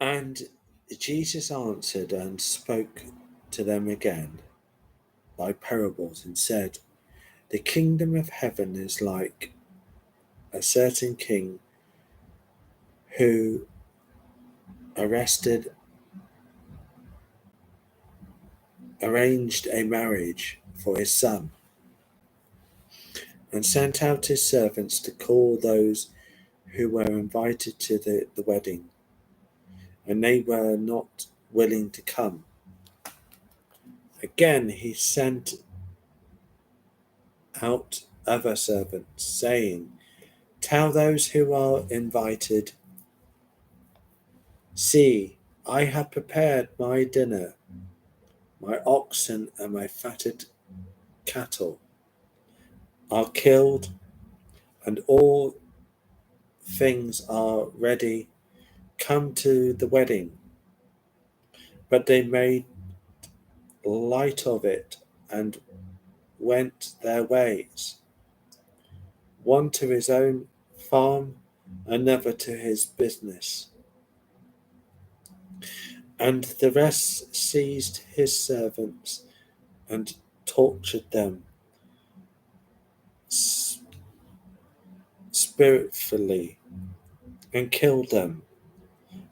And Jesus answered and spoke to them again by parables and said, "The kingdom of heaven is like a certain king who arranged a marriage for his son and sent out his servants to call those who were invited to the wedding, and they were not willing to come. Again he sent out other servants, saying, 'Tell those who are invited, see, I have prepared my dinner, my oxen and my fatted cattle are killed, and all things are ready. Come to the wedding.' But they made light of it and went their ways, one to his own farm, another to his business. And the rest seized his servants and tortured them spitefully and killed them.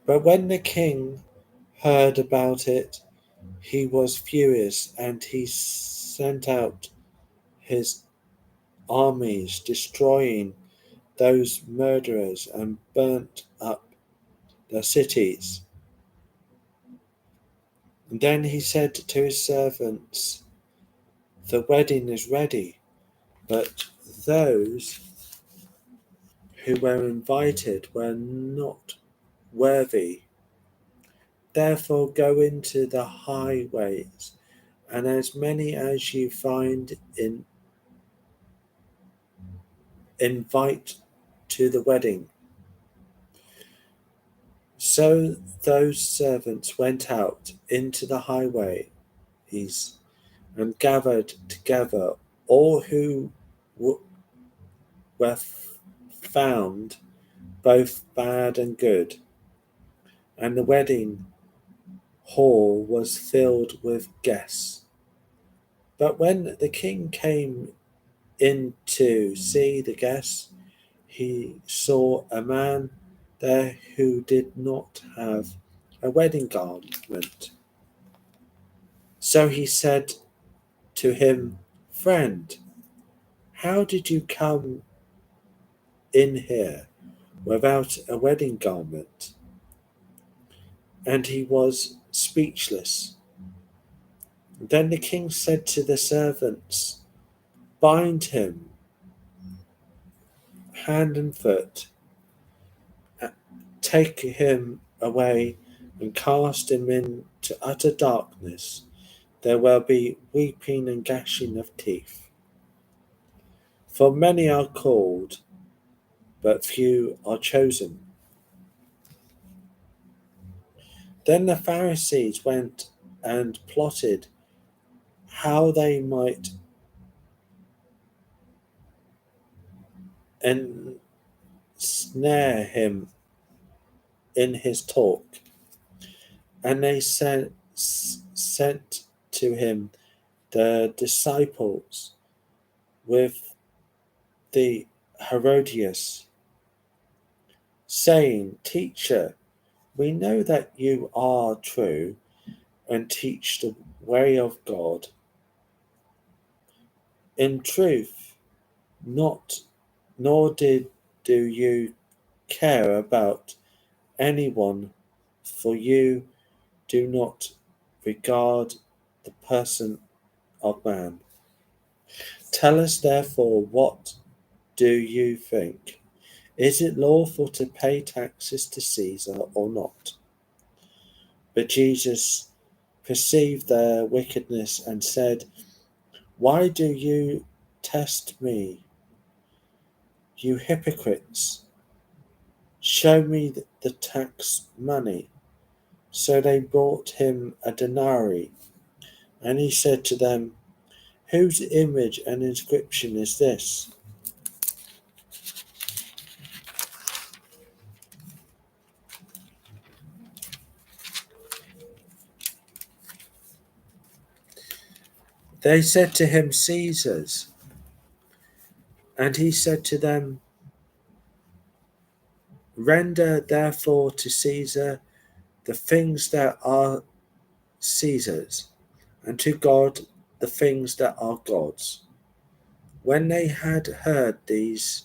But when the king heard about it, he was furious, and he sent out his armies, destroying those murderers, and burnt up the cities. And then he said to his servants, 'The wedding is ready, but those who were invited were not worthy. Therefore go into the highways, and as many as you find invite to the wedding.' So those servants went out into the highways and gathered together all who were found, both bad and good, and the wedding hall was filled with guests. But when the king came in to see the guests, he saw a man there who did not have a wedding garment. So he said to him, 'Friend, how did you come in here without a wedding garment?' And he was speechless. Then the king said to the servants, 'Bind him hand and foot, take him away and cast him into utter darkness. There will be weeping and gnashing of teeth. For many are called, but few are chosen.' Then the Pharisees went and plotted how they might ensnare him in his talk. And they sent to him the disciples with the Herodias, saying, 'Teacher, we know that you are true and teach the way of God in truth, nor do you care about anyone, for you do not regard the person of man. Tell us therefore, what do you think? Is it lawful to pay taxes to Caesar or not?' But Jesus perceived their wickedness and said, 'Why do you test me, you hypocrites? Show me the tax money.' So they brought him a denarius, and he said to them, 'Whose image and inscription is this?' They said to him, Caesar's. And he said to them, Render therefore to Caesar the things that are Caesar's, and to God the things that are God's. When they had heard these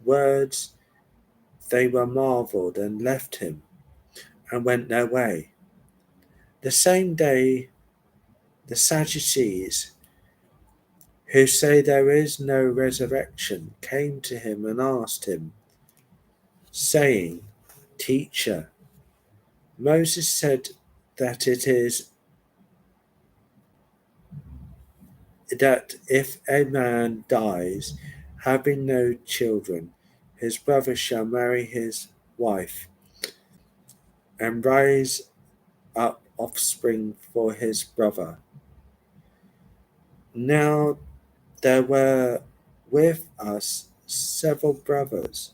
words, they were marveled and left him and went their way. The same day, the Sadducees, who say there is no resurrection, came to him and asked him, saying, Teacher, Moses said that it is that if a man dies, having no children, his brother shall marry his wife and raise up offspring for his brother. Now there were with us several brothers.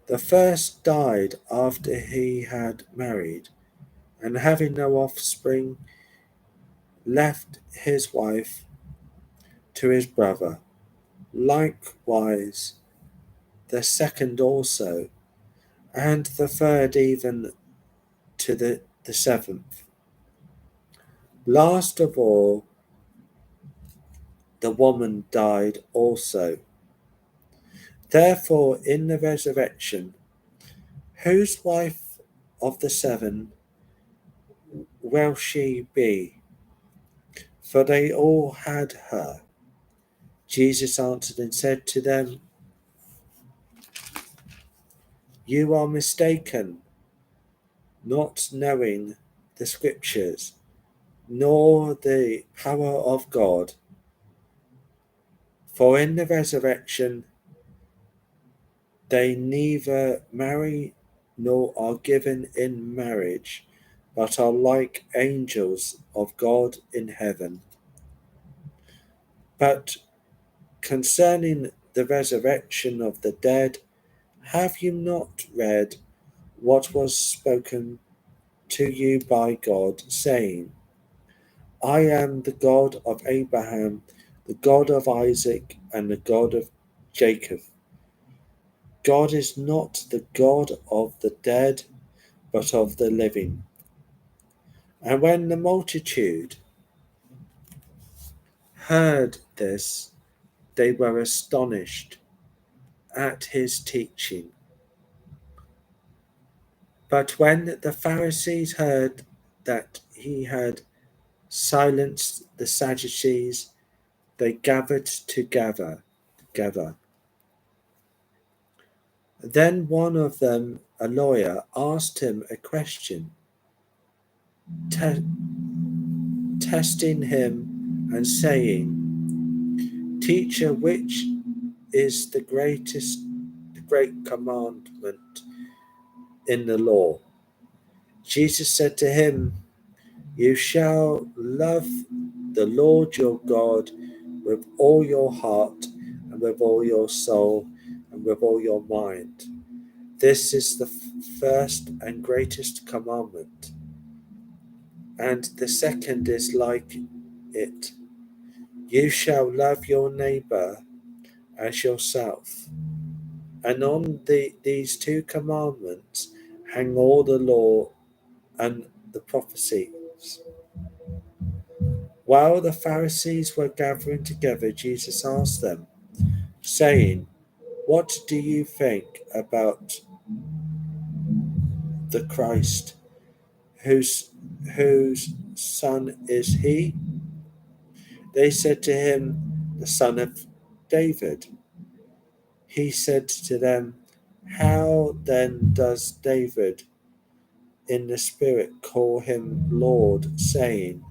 The first died after he had married, and having no offspring, left his wife to his brother. Likewise, the second also, and the third even to the seventh. Last of all, the woman died also. Therefore, in the resurrection, whose wife of the seven will she be? For they all had her. Jesus answered and said to them, You are mistaken, not knowing the Scriptures, nor the power of God. For in the resurrection they neither marry nor are given in marriage, but are like angels of God in heaven. But concerning the resurrection of the dead, have you not read what was spoken to you by God, saying, I am the God of Abraham, the God of Isaac, and the God of Jacob. God is not the God of the dead, but of the living. And when the multitude heard this, they were astonished at his teaching. But when the Pharisees heard that he had silenced the Sadducees, they gathered together. Then one of them, a lawyer, asked him a question, testing him and saying, Teacher, which is the great commandment in the law? Jesus said to him, You shall love the Lord your God with all your heart and with all your soul and with all your mind. This is the first and greatest commandment. And the second is like it. You shall love your neighbor as yourself. And on these two commandments hang all the law and the prophecies. While the Pharisees were gathering together, Jesus asked them, saying, What do you think about the Christ? Whose son is he? They said to him, The son of David. He said to them, How then does David in the Spirit call him Lord, saying,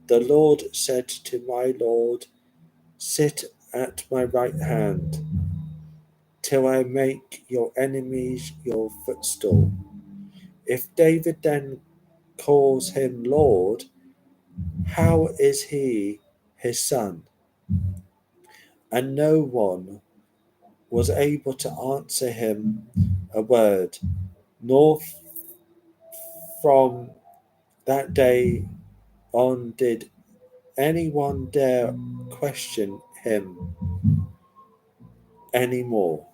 The Lord said to my Lord, Sit at my right hand, till I make your enemies your footstool. If David then calls him Lord, how is he his son? And no one was able to answer him a word, nor from that day on did anyone dare question him any more.